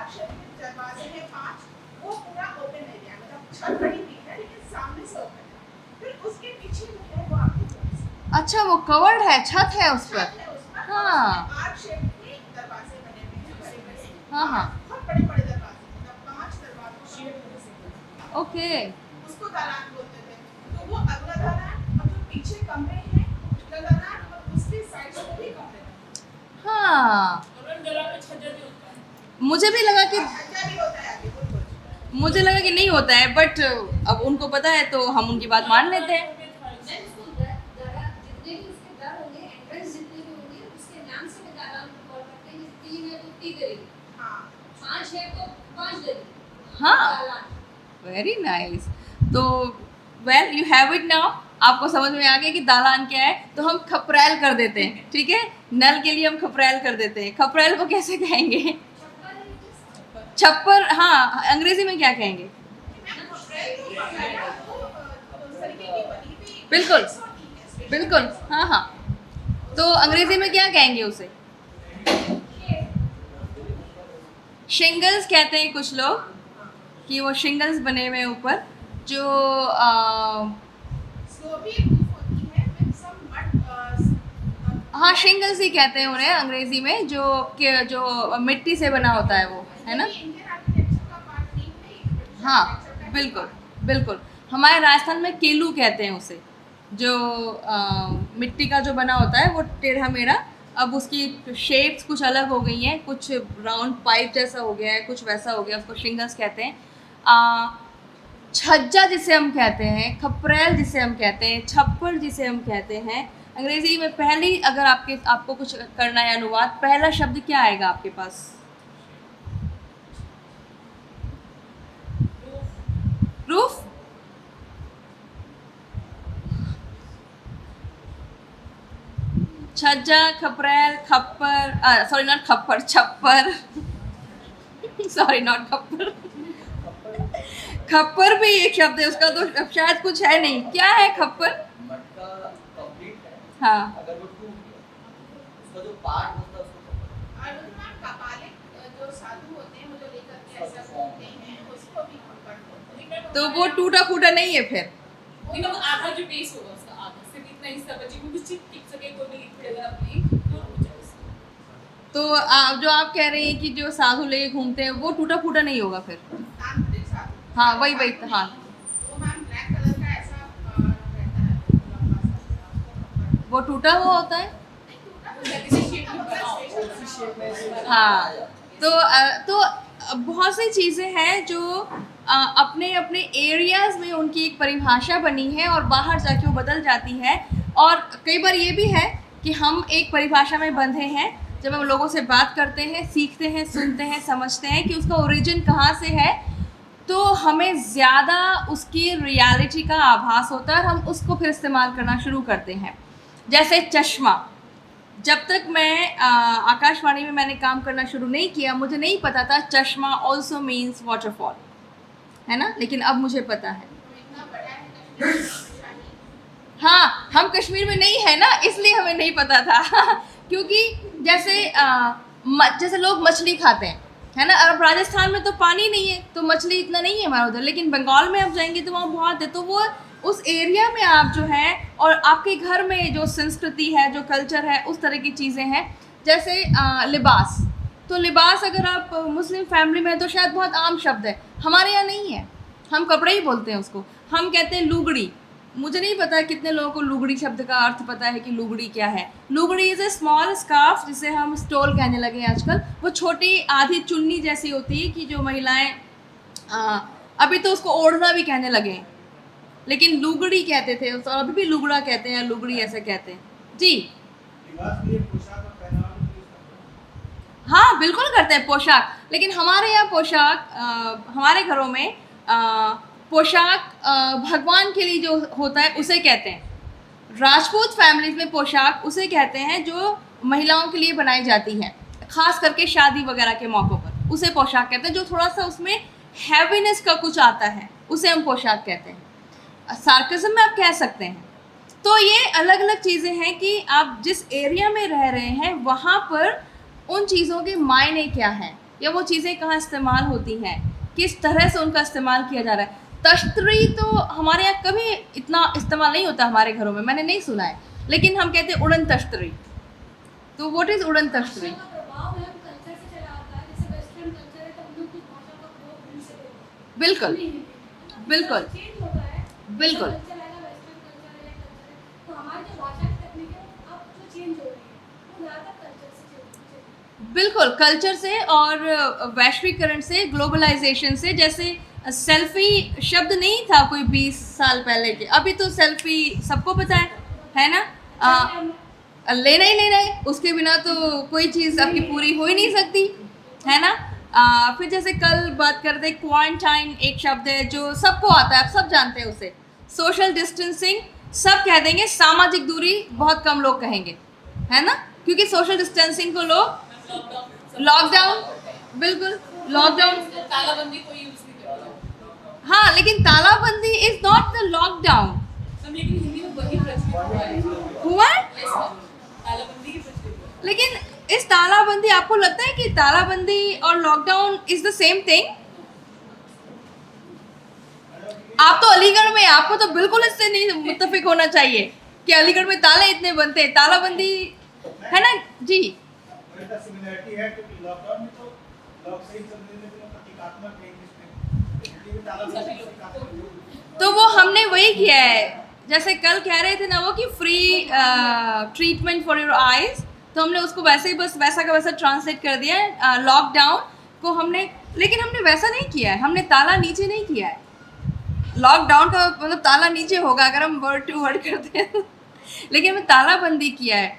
शेप के दरवाजे हैं 5, वो पूरा ओपन एरिया, मतलब छत बनी हुई है लेकिन सामने से ओपन है। फिर उसके पीछे जो है वो आपकी terrace है। अच्छा, वो कवर्ड है, छत है उस पर। छत है उस पर, हाँ। आर्क शेप के दरवाजे बने हुए हैं, बड़े-बड़े। हाँ, हाँ। बहुत बड़े-बड़े दरवाजे, मतलब 5 दरवाजों का ओके। उसको दालान बोलते थे। तो वो अगला दालान और जो पीछे कमरे हैं अगला दालान और उसके साइड से भी कमरे हैं। हाँ, और उन दलान में छज्जा भी होता है। मुझे भी लगा कि छज्जा भी होता है आगे, बिल्कुल। मुझे लगा कि नहीं होता है, बट अब उनको पता है तो हम उनकी बात मान लेते हैं। मैं उसको दरा जितने भी उसके दर होंगे, एंट्रेंस जितने भी होंगे, उसके नाम से मैं दालान को कॉल करते हैं। जैसे 3 है तो 3 गली, हाँ। 5 है तो 5 गली। हाँ। दालान। Very nice. तो well you have it now. आपको समझ में आ गया कि दालान क्या है, तो हम खपरैल कर देते हैं, ठीक है। नल के लिए हम खपरैल कर देते हैं। खपरैल को कैसे कहेंगे? छप्पर। हाँ, अंग्रेजी में क्या कहेंगे? बिल्कुल, बिल्कुल। हाँ, हाँ। तो अंग्रेजी में क्या कहेंगे उसे? शिंगल्स कहते हैं कुछ लोग, कि वो शिंगल्स बने हुए हैं ऊपर, जो हाँ, शिंगल्स ही कहते हैं उन्हें अंग्रेजी में, जो मिट्टी से बना होता है वो, है ना। हाँ, बिल्कुल, बिल्कुल। हमारे राजस्थान में केलू कहते हैं उसे, जो मिट्टी का जो बना होता है वो टेढ़ा मेढ़ा। अब उसकी शेप्स कुछ अलग हो गई हैं, कुछ राउंड पाइप जैसा हो गया है, कुछ वैसा हो गया, उसको शिंगल्स कहते हैं। छज्जा जिसे हम कहते हैं, खपरैल जिसे हम कहते हैं, छप्पर जिसे हम कहते हैं, अंग्रेजी में पहली अगर आपको कुछ करना है अनुवाद, पहला शब्द क्या आएगा आपके पास? रूफ। छज्जा, खपरैल, खप्पर, सॉरी नॉट खप्पर, छप्पर। सॉरी नॉट खप्पर। खप्पर भी एक शब्द है, उसका तो शायद कुछ है नहीं। क्या है खप्पर? मटका कंप्लीट है। हाँ। अगर वो टूट गया, उसका जो पार्ट होता है उसको जो साधु होते हैं वो जो लेकर के ऐसा घूमते हैं उसको भी खप्पर बोलते हैं। तो वो टूटा फूटा नहीं है फिर। मतलब आधा जो बेस होगा उसका, आधा सिर्फ इतना हिस्सा बचे, क्योंकि कुछ टिक सके कोई भी लिक्विड अगर आप लें तो रुक जाए उसका। तो जो आप कह रहे हैं कि जो साधु लेके घूमते हैं वो टूटा फूटा नहीं होगा फिर? तांत्रिक साधु। हाँ, वही हाँ। वो मैम ब्लैक कलर का ऐसा रहता है, लंबा सा, वो टूटा हुआ होता है। हाँ, तो बहुत सी चीज़ें हैं जो अपने अपने एरियाज़ में उनकी एक परिभाषा बनी है और बाहर जाके वो बदल जाती है। और कई बार ये भी है कि हम एक परिभाषा में बंधे हैं। जब हम लोगों से बात करते हैं, सीखते हैं, सुनते हैं, समझते हैं कि उसका ओरिजिन कहाँ से है, तो हमें ज़्यादा उसकी रियलिटी का आभास होता है और हम उसको फिर इस्तेमाल करना शुरू करते हैं। जैसे चश्मा। जब तक मैं आकाशवाणी में मैंने काम करना शुरू नहीं किया, मुझे नहीं पता था चश्मा ऑल्सो मीन्स वाटरफॉल, है ना। लेकिन अब मुझे पता है। हाँ, हम कश्मीर में नहीं है ना, इसलिए हमें नहीं पता था। क्योंकि जैसे लोग मछली खाते हैं, है ना। अब राजस्थान में तो पानी नहीं है तो मछली इतना नहीं है हमारे उधर, लेकिन बंगाल में आप जाएंगे तो वहाँ बहुत है। तो वो उस एरिया में आप जो है, और आपके घर में जो संस्कृति है, जो कल्चर है, उस तरह की चीज़ें हैं। जैसे लिबास। तो लिबास अगर आप मुस्लिम फैमिली में है तो शायद बहुत आम शब्द है, हमारे यहाँ नहीं है। हम कपड़े ही बोलते हैं उसको। हम कहते हैं लुगड़ी। मुझे नहीं पता कितने लोगों को लुगड़ी शब्द का अर्थ पता है कि लुगड़ी क्या है। लुगड़ी इज़ ए स्मॉल स्कार्फ, जिसे हम स्टोल कहने लगे हैं आजकल। वो छोटी आधी चुन्नी जैसी होती है कि जो महिलाएं अभी तो उसको ओढ़ना भी कहने लगे हैं, लेकिन लुगड़ी कहते थे और अभी भी लुगड़ा कहते हैं, लुगड़ी ऐसे कहते हैं जी। लिबास के लिए पोशाक और पहनावा भी यूज करते हैं। हाँ, बिल्कुल करते हैं पोशाक। लेकिन हमारे यहाँ पोशाक, हमारे घरों में पोशाक भगवान के लिए जो होता है उसे कहते हैं। राजपूत फैमिलीज में पोशाक उसे कहते हैं जो महिलाओं के लिए बनाई जाती है, ख़ास करके शादी वगैरह के मौक़ों पर। उसे पोशाक कहते हैं। जो थोड़ा सा उसमें हैवीनेस का कुछ आता है उसे हम पोशाक कहते हैं। सार्कज़म में आप कह सकते हैं। तो ये अलग अलग चीज़ें हैं कि आप जिस एरिया में रह रहे हैं वहाँ पर उन चीज़ों के मायने क्या हैं। या वो चीज़ें कहाँ इस्तेमाल होती हैं, किस तरह से उनका इस्तेमाल किया जा रहा है। तश्तरी तो हमारे यहाँ कभी इतना इस्तेमाल नहीं होता हमारे घरों में, मैंने नहीं सुना है, लेकिन हम कहते हैं उड़न तश्तरी। तो व्हाट इज़ उड़न तश्तरी? भाषा का प्रभाव है कल्चर से चला आता है, जैसे वेस्टर्न कल्चर है तो हम लोग की भाषा का प्रयोग उनसे बिल्कुल नहीं है। बिल्कुल चेंज होता है, बिल्कुल कल्चर आएगा, वेस्टर्न कल्चर है, कल्चर है, तो हमारी जो भाषा की तकनीक है अब जो चेंज हो रही है वो ज़्यादातर कल्चर से चेंज। बिल्कुल कल्चर से और वैश्वीकरण से, ग्लोबलाइजेशन से। जैसे सेल्फी शब्द नहीं था कोई 20 साल पहले के, अभी तो सेल्फी सबको पता है ना? लेना ही लेना है, उसके बिना तो कोई चीज़ आपकी पूरी हो ही नहीं सकती, है ना? फिर जैसे कल बात करते क्वारंटाइन, एक शब्द है जो सबको आता है, आप सब जानते हैं उसे। सोशल डिस्टेंसिंग सब कह देंगे, सामाजिक दूरी बहुत कम लोग कहेंगे, है ना? क्योंकि सोशल डिस्टेंसिंग को लोग लॉकडाउन, बिल्कुल लॉकडाउन, तालाबंदी कोई यूज नहीं करता। हाँ, लेकिन तालाबंदी इज नॉट द लॉकडाउन। हम लेकिन हिंदी में वही प्रचलित हुआ है। हुआ है? Yes, ma'am. तालाबंदी ही प्रचलित हुआ है। लेकिन इस तालाबंदी, आपको लगता है कि तालाबंदी और lockdown is the same thing? आप तो अलीगढ़ में, आपको तो बिल्कुल इससे नहीं मुत्तफिक होना चाहिए कि अलीगढ़ में ताले इतने बनते हैं, तालाबंदी है ना जी। सिमिलरिटी है क्योंकि लॉकडाउन में तो लॉक से ही चलने में तो प्रतीकात्मक है इंग्लिश में, हिंदी में तालाबंदी प्रतीकात्मक। तो वो हमने वही किया है, जैसे कल कह रहे थे ना वो कि free treatment for your eyes, तो हमने उसको वैसे ही बस वैसा का वैसा ट्रांसलेट कर दिया है। लॉकडाउन को हमने, लेकिन हमने वैसा नहीं किया है, हमने ताला नीचे नहीं किया है। लॉकडाउन का मतलब ताला नीचे होगा अगर हम वर्ड टू वर्ड करते हैं लेकिन हमने तालाबंदी किया है।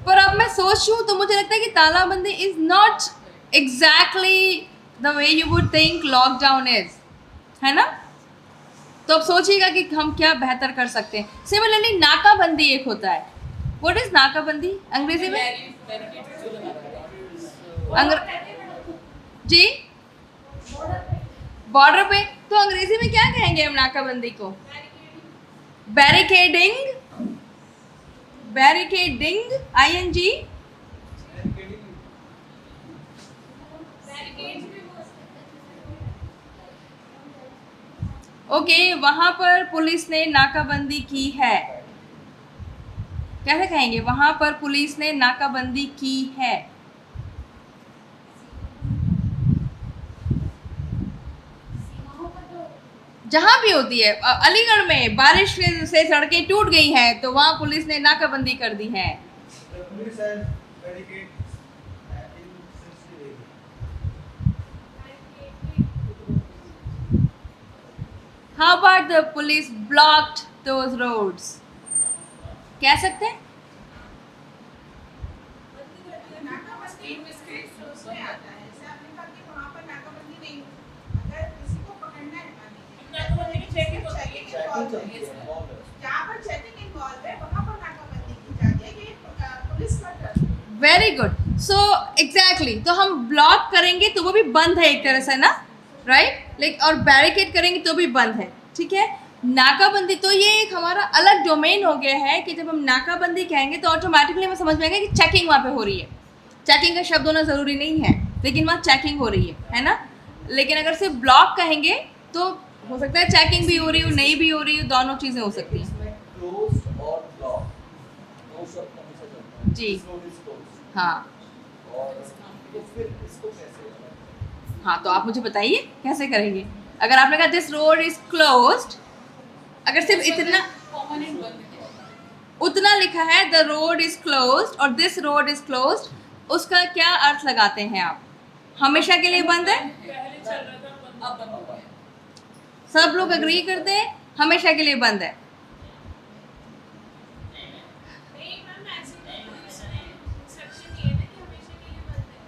पर अब मैं सोचूं तो मुझे लगता है कि तालाबंदी is not exactly the way you would think lockdown is, है ना? तो अब सोचिएगा कि हम क्या बेहतर कर सकते हैं। सिमिलरली नाकाबंदी एक होता है। व्हाट इज नाकाबंदी अंग्रेजी में? बैरिकेड जो लगाते हैं। जी, बॉर्डर पे। तो अंग्रेजी में क्या कहेंगे हम नाकाबंदी को? Barricading, barricading, ING। ओके, वहां पर पुलिस ने नाकाबंदी की है, कैसे कहेंगे? वहां पर पुलिस ने नाकाबंदी की है। जहाँ भी होती है, अलीगढ़ में बारिश से सड़कें टूट गई हैं तो वहाँ पुलिस ने नाकाबंदी कर दी है। Police has barricades in sensitive area. How about the police blocked those roads? कह सकते हैं? नाकाबंदी उसमें आता है, जैसे आपने कहा कि वहाँ पर नाकाबंदी नहीं होती, अगर किसी को पकड़ना है नाकाबंदी की चेकिंग होती है। चेकिंग इन्वॉल्व है, जहाँ पर चेकिंग इन्वॉल्व है वहाँ पर नाकाबंदी की जाती है, ये पुलिस का टर्म है। Very good. सो एग्जैक्टली, तो हम ब्लॉक करेंगे तो वो भी बंद है एक तरह से ना, राइट? लाइक, और बैरिकेड करेंगे तो भी बंद है, ठीक है? नाकाबंदी तो ये एक हमारा अलग डोमेन हो गया है कि जब हम नाकाबंदी कहेंगे तो ऑटोमेटिकली हमें समझ में आएगा कि चेकिंग वहाँ पे हो रही है। चेकिंग का शब्द होना ज़रूरी नहीं है, लेकिन वहाँ चेकिंग हो रही है ना? लेकिन अगर सिर्फ ब्लॉक कहेंगे तो हो सकता है चेकिंग भी हो रही हो, नहीं भी हो रही हो, दोनों चीज़ें हो सकती हैं। इसमें closed और block, दो शब्द हमेशा चलता है। जी। This road is closed। हाँ और तो फिर इसको कैसे करें? हाँ, तो आप मुझे बताइए कैसे करेंगे? अगर आपने कहा दिस रोड इज क्लोज्ड, अगर सिर्फ इतना परमानेंट बंद है। उतना लिखा है द रोड इज क्लोज्ड और दिस रोड इज क्लोज्ड, उसका क्या अर्थ लगाते हैं आप? हमेशा के लिए बंद है? पहले चल रहा था अब बंद हुआ है। सब लोग अग्री करते हैं हमेशा के लिए बंद है। नहीं मैम, ऐसे नहीं, इसमें एक्सेप्शन ये है कि हमेशा के लिए बंद है।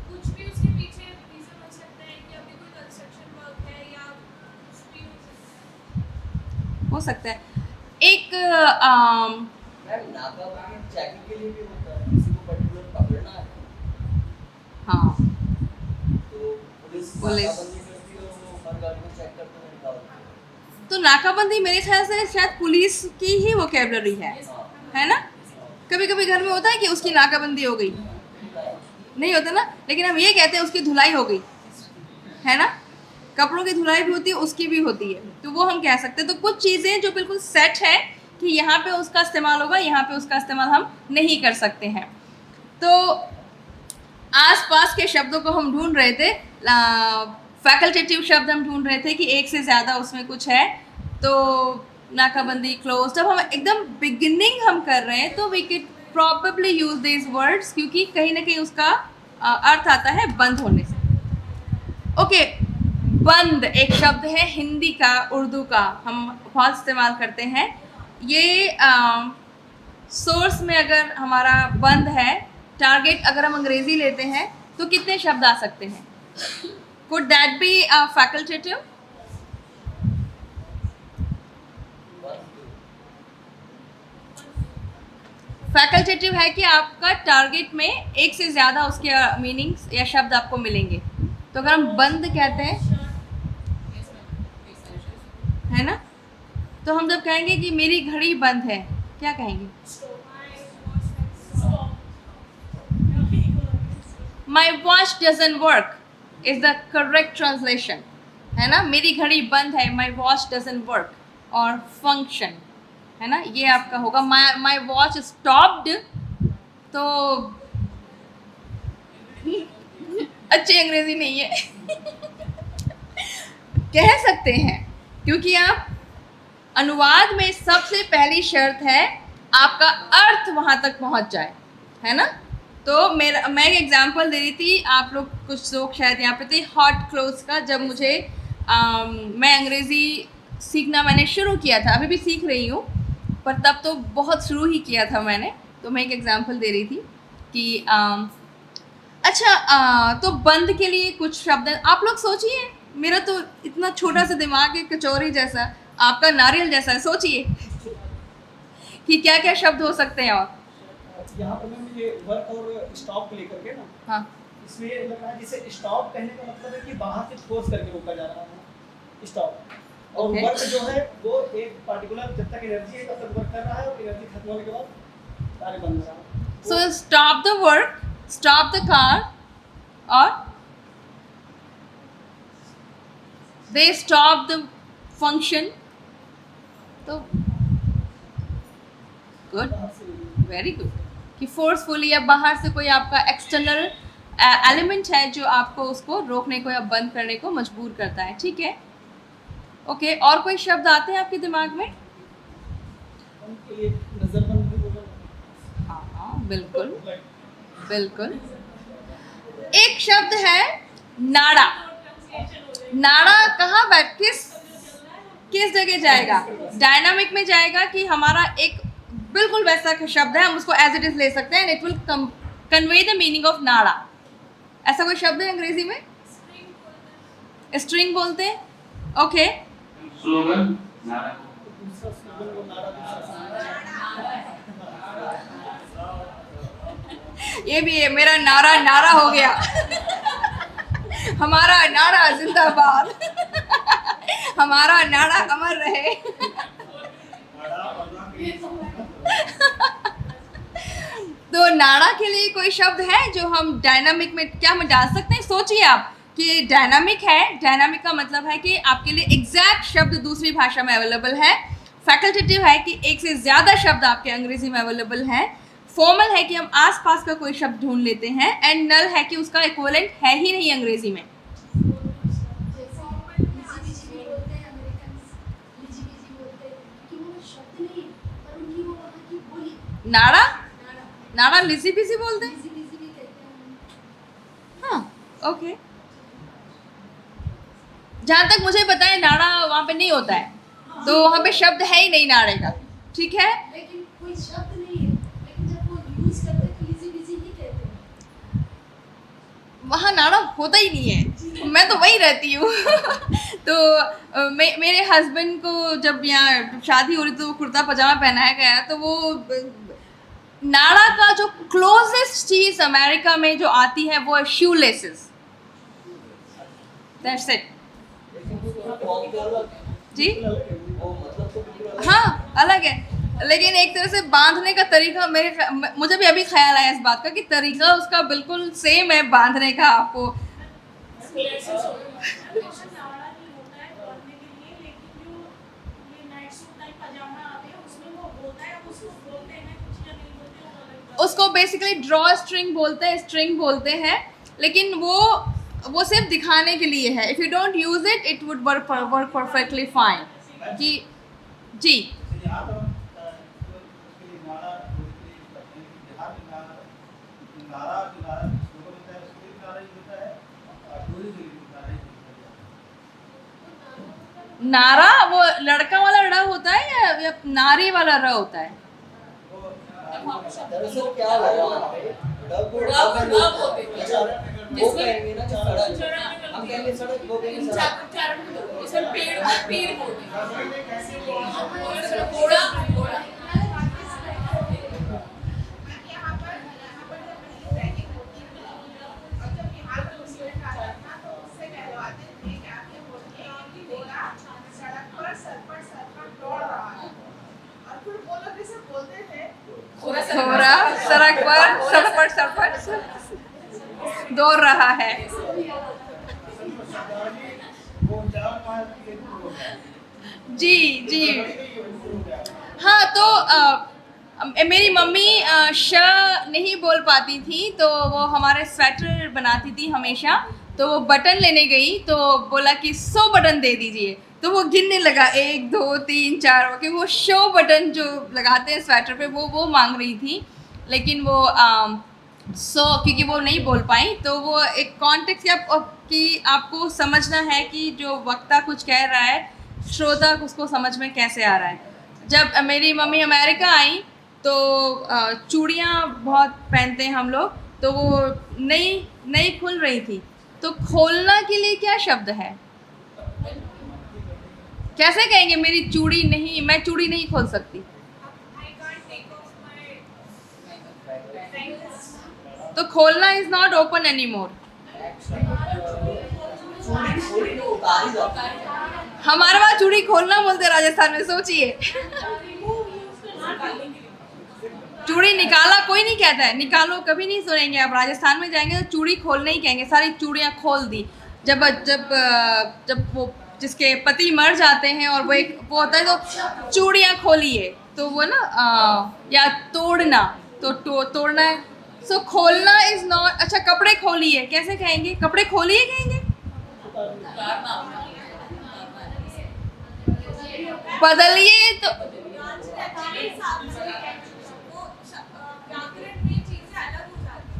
कुछ भी उसके पीछे रीजन हो सकता है कि अभी कोई कंस्ट्रक्शन वर्क है या कुछ भी हो सकता है। हो सकता है। एक मैम नाकाबंदी चेकिंग के लिए भी होता है, किसी को पर्टिकुलर पकड़ना है हाँ, तो पुलिस पुलिस। नाकाबंदी करती है और वो हर गाड़ी को चेक करते हुए निकालती है। तो नाकाबंदी मेरे ख्याल से शायद पुलिस की ही वोकैबुलरी है ना? कभी कभी घर में होता है कि उसकी नाकाबंदी हो गई, नहीं होता ना, लेकिन हम ये कहते हैं उसकी धुलाई हो गई, है ना। कपड़ों की धुलाई भी होती है, उसकी भी होती है, तो वो हम कह सकते हैं। तो कुछ चीज़ें जो बिल्कुल सेट है कि यहाँ पे उसका इस्तेमाल होगा, यहाँ पे उसका इस्तेमाल हम नहीं कर सकते हैं। तो आसपास के शब्दों को हम ढूंढ रहे थे, फैकल्टेटिव शब्द हम ढूंढ रहे थे कि एक से ज़्यादा उसमें कुछ है। तो नाकाबंदी, क्लोज, जब हम एकदम बिगिनिंग हम कर रहे हैं तो we can probably use this words, क्योंकि कहीं ना कहीं उसका अर्थ आता है बंद होने से। ओके, बंद एक शब्द है हिंदी का, उर्दू का, हम बहुत इस्तेमाल करते हैं। ये सोर्स में अगर हमारा बंद है, टारगेट अगर हम अंग्रेजी लेते हैं तो कितने शब्द आ सकते हैं? Could that be facultative? Facultative है कि आपका टारगेट में एक से ज़्यादा उसके मीनिंग्स या शब्द आपको मिलेंगे। तो अगर हम बंद कहते हैं, है ना, तो हम जब कहेंगे कि मेरी घड़ी बंद है, क्या कहेंगे? My watch doesn't work is the correct translation, है ना। मेरी घड़ी बंद है, my watch doesn't work, और function, है ना, ये आपका होगा। my watch stopped, तो अच्छी अंग्रेजी नहीं है कह सकते हैं, क्योंकि आप अनुवाद में सबसे पहली शर्त है आपका अर्थ वहाँ तक पहुँच जाए, है ना। तो मैं एक एग्जांपल दे रही थी, आप लोग कुछ लोग शायद यहाँ पे थे, हॉट क्लोथ्स का। जब मुझे मैं अंग्रेज़ी सीखना मैंने शुरू किया था, अभी भी सीख रही हूँ, पर तब तो बहुत शुरू ही किया था मैंने। तो मैं एक एग्जांपल दे रही थी कि तो बंद के लिए कुछ शब्द हैं। आप लोग सोचिए, मेरा तो इतना छोटा सा दिमाग है, कचौरी जैसा, आपका नारियल जैसा है। सोचिए कि क्या क्या शब्द हो सकते हैं। और यहाँ पर मैम ये वर्क और स्टॉप को लेकर के ना, हाँ, इसमें ये लग रहा है जैसे स्टॉप कहने का मतलब है कि बाहर से फोर्स करके रोका जा रहा है, स्टॉप। और Okay. वर्क जो है वो एक पार्टिकुलर जब तक एनर्जी है तब तक वर्क कर रहा है, और एनर्जी खत्म होने के बाद कार्य बंद हो रहा है। so stop the work, stop the car, or they stop the function. तो गुड, वेरी गुड, कि फोर्सफुली या बाहर से कोई आपका एक्सटर्नल एलिमेंट है जो आपको उसको रोकने को या बंद करने को मजबूर करता है। ठीक है, ओके। और कोई शब्द आते हैं आपके दिमाग में? उनके लिए नजरबंद भी बोला। हाँ, बिल्कुल बिल्कुल। एक शब्द है नाड़ा। नाड़ा कहाँ बैठ, किस जगह जाएगा? डायनामिक में जाएगा कि हमारा एक बिल्कुल वैसा शब्द है, हम उसको एज इट इज ले सकते हैं, it will convey the meaning of नाड़ा। ऐसा कोई शब्द है अंग्रेजी में? स्ट्रिंग बोलते हैं, ओके। स्लोगन, नारा। दूसरा स्लोगन वो नारा, ये भी है, मेरा नारा नारा हो गया हमारा नारा जिंदाबाद हमारा नारा अमर रहे तो नाड़ा के लिए कोई शब्द है जो हम डायनामिक में क्या हम डाल सकते हैं? सोचिए आप कि डायनामिक है, डायनामिक का मतलब है कि आपके लिए एग्जैक्ट शब्द दूसरी भाषा में अवेलेबल है। फैकल्टेटिव है कि एक से ज़्यादा शब्द आपके अंग्रेजी में अवेलेबल हैं। फॉर्मल है कि हम आसपास का कोई शब्द ढूंढ लेते हैं। एंड नल है कि उसका इक्विवेलेंट है ही नहीं अंग्रेजी में। नाड़ा, नाड़ा लिसी पिसी बोलते हैं। हाँ, ओके। जहाँ तक मुझे पता है नाड़ा वहाँ पे नहीं होता है, तो वहाँ पे शब्द है ही नहीं नाड़े का। ठीक है, लेकिन कोई शब्द नहीं है, लेकिन जब वो यूज करते हैं तो इजी बिजी ही कहते हैं। वहाँ नाड़ा होता ही नहीं है, मैं तो वहीं रहती हूँ तो मेरे हस्बैंड को जब यहाँ शादी हो रही तो कुर्ता पजामा पहनाया गया, तो वो नाड़ा का जो क्लोजेस्ट चीज़ अमेरिका में जो आती है वो है शू लेसेस। दैट्स इट जी। हाँ, अलग है। लेकिन एक तरह से बांधने का तरीका मुझे भी अभी ख्याल आया इस बात का कि तरीका उसका बिल्कुल सेम है बांधने का आपको। Classes हो गए। नाड़ा नहीं होता है पहनने के लिए, लेकिन जो ये नाइट सूट टाइप पजामा आते हैं उसमें वो होता है, उसको बोलते हैं कुछ या नहीं बोलते, वो अलग बात है। उसको बेसिकली ड्रॉ स्ट्रिंग बोलते हैं, स्ट्रिंग बोलते हैं, लेकिन वो सिर्फ दिखाने के लिए है। If you don't use it it would work perfectly fine. कि जी जैसे यहाँ तो उसके लिए नारा उसके लिए करते हैं कि बिहार में नारा जो नारा स्लोगन होता है उसके लिए नारा यूज होता है और डोरी के लिए नारा यूज होता है। नारा वो लड़का वाला र होता है या नारी वाला र होता है? दरअसल क्या हो रहा है, डब होते हैं। वो कहेंगे ना कि सड़क, हम कहेंगे सड़क, वो कहेंगे सड़क। इसमें पेड़ बोलते हैं। घोड़ा यहाँ पर जब ट्रेनिंग होती थी और जब बिहार का स्टूडेंट आता था तो उससे कहलवाते थे क्या कि बोलते हैं कि घोड़ा सड़क पर सरपट दौड़ रहा है, और फिर वो लोग जैसे बोलते थे घोड़ा सड़क पर सरपट दौड़ रहा है। जी जी हाँ, तो मेरी मम्मी श नहीं बोल पाती थी, तो वो हमारे स्वेटर बनाती थी हमेशा। तो वो बटन लेने गई तो बोला कि 100 बटन दे दीजिए, तो वो गिनने लगा 1 2 3 4, क्योंकि वो शो बटन जो लगाते हैं स्वेटर पे वो मांग रही थी। लेकिन वो क्योंकि वो नहीं बोल पाई, तो वो एक कॉन्टेक्स्ट कि आपको समझना है कि जो वक्ता कुछ कह रहा है श्रोता उसको समझ में कैसे आ रहा है। जब मेरी मम्मी अमेरिका आई तो चूड़ियाँ बहुत पहनते हैं हम लोग, तो वो नहीं खुल रही थी। तो खोलना के लिए क्या शब्द है? कैसे कहेंगे मेरी चूड़ी नहीं, मैं चूड़ी नहीं खोल सकती? I can't take off my bangles. तो खोलना is not open any more. चूड़ी तो उतारी जाती है। हमारे वहाँ चूड़ी खोलना बोलते हैं राजस्थान में, सोचिए। चूड़ी निकाला कोई नहीं कहता है, निकालो कभी नहीं सुनेंगे आप। राजस्थान में जाएंगे तो चूड़ी खोलना ही कहेंगे, सारी चूड़ियाँ खोल दी। जब जब जब वो जिसके पति मर जाते हैं और वो होता है तो चूड़ियाँ खोलिए, तो वो ना या तोड़ना, तो तोड़ना है। सो खोलना इज नॉट। अच्छा, कपड़े खोलिए कैसे कहेंगे? कपड़े खोलिए कहेंगे? बदलिए तो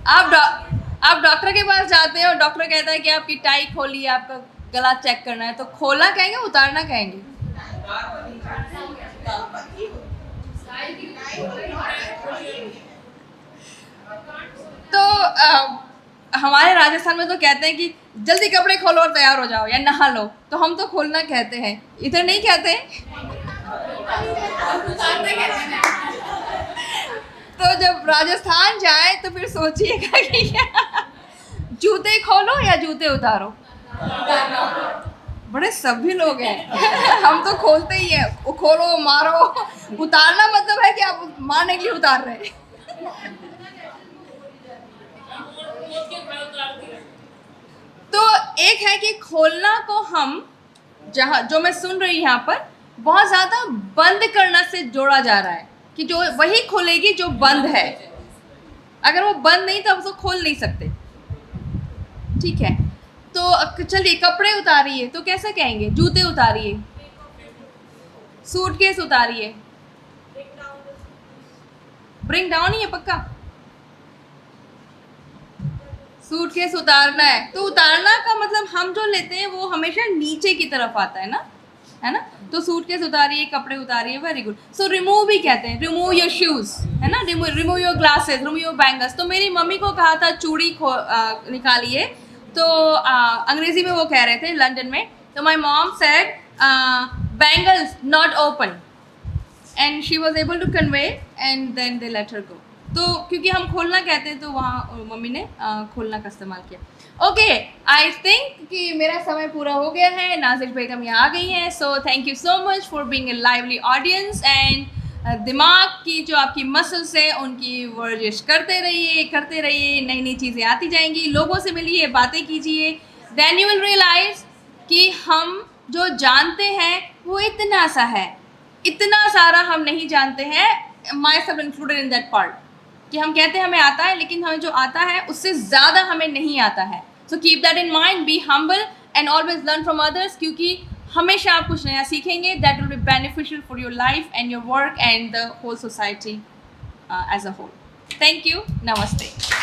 आप डॉक्टर के पास जाते हैं और डॉक्टर कहता है कि आपकी टाई खोलिए, आपका गला चेक करना है, तो खोलना कहेंगे उतारना कहेंगे? तो हमारे राजस्थान में तो कहते हैं कि जल्दी कपड़े खोलो और तैयार हो जाओ या नहा लो, तो हम तो खोलना कहते हैं, इधर नहीं कहते। तो जब राजस्थान जाए तो फिर सोचिएगा कि जूते खोलो या जूते उतारो। बड़े सभी लोग हैं। हम तो खोलते ही हैं, खोलो मारो। उतारना मतलब है कि आप मारने के लिए उतार रहे हैं। तो एक है कि खोलना को हम जो मैं सुन रही हूँ यहाँ पर बहुत ज़्यादा बंद करना से जोड़ा जा रहा है कि जो वही खोलेगी जो बंद है। अगर वो बंद नहीं तो हम उसको खोल नहीं सकते। ठीक है, तो चलिए कपड़े उतारिए तो कैसे कहेंगे? जूते उतारिए, सूटकेस उतारिए। ब्रिंग डाउन ही है पक्का। सूटकेस उतारना है तो उतारना का मतलब हम जो लेते हैं वो हमेशा नीचे की तरफ आता है ना, तो सूटकेस उतारिए, कपड़े उतारिए, वेरी गुड। सो रिमूव भी कहते हैं, रिमूव योर शूज, है ना, remove your glasses, remove your bangles. तो मेरी मम्मी को कहा था चूड़ी निकालिए, तो अंग्रेजी में वो कह रहे थे लंदन में, तो my mom said bangles not open and she was able to convey and then they let her go. तो क्योंकि हम खोलना कहते हैं तो वहाँ मम्मी ने खोलना का इस्तेमाल किया। ओके, आई थिंक कि मेरा समय पूरा हो गया है। नाजिर बेगम यहाँ आ गई हैं, so thank you so much for being a lively audience and दिमाग की जो आपकी मसल्स है उनकी वर्जिश करते रहिए, नई नई चीज़ें आती जाएंगी, लोगों से मिलिए, बातें कीजिए, देन यू विल रियलाइज कि हम जो जानते हैं वो इतना सा है, इतना सारा हम नहीं जानते हैं, my self included in that part, कि हम कहते हैं हमें आता है लेकिन हमें जो आता है उससे ज़्यादा हमें नहीं आता है. So keep that in mind, be humble and always learn from others, क्योंकि हमेशा आप कुछ नया सीखेंगे. That will be beneficial for your life and your work and the whole society as a whole. Thank you. नमस्ते.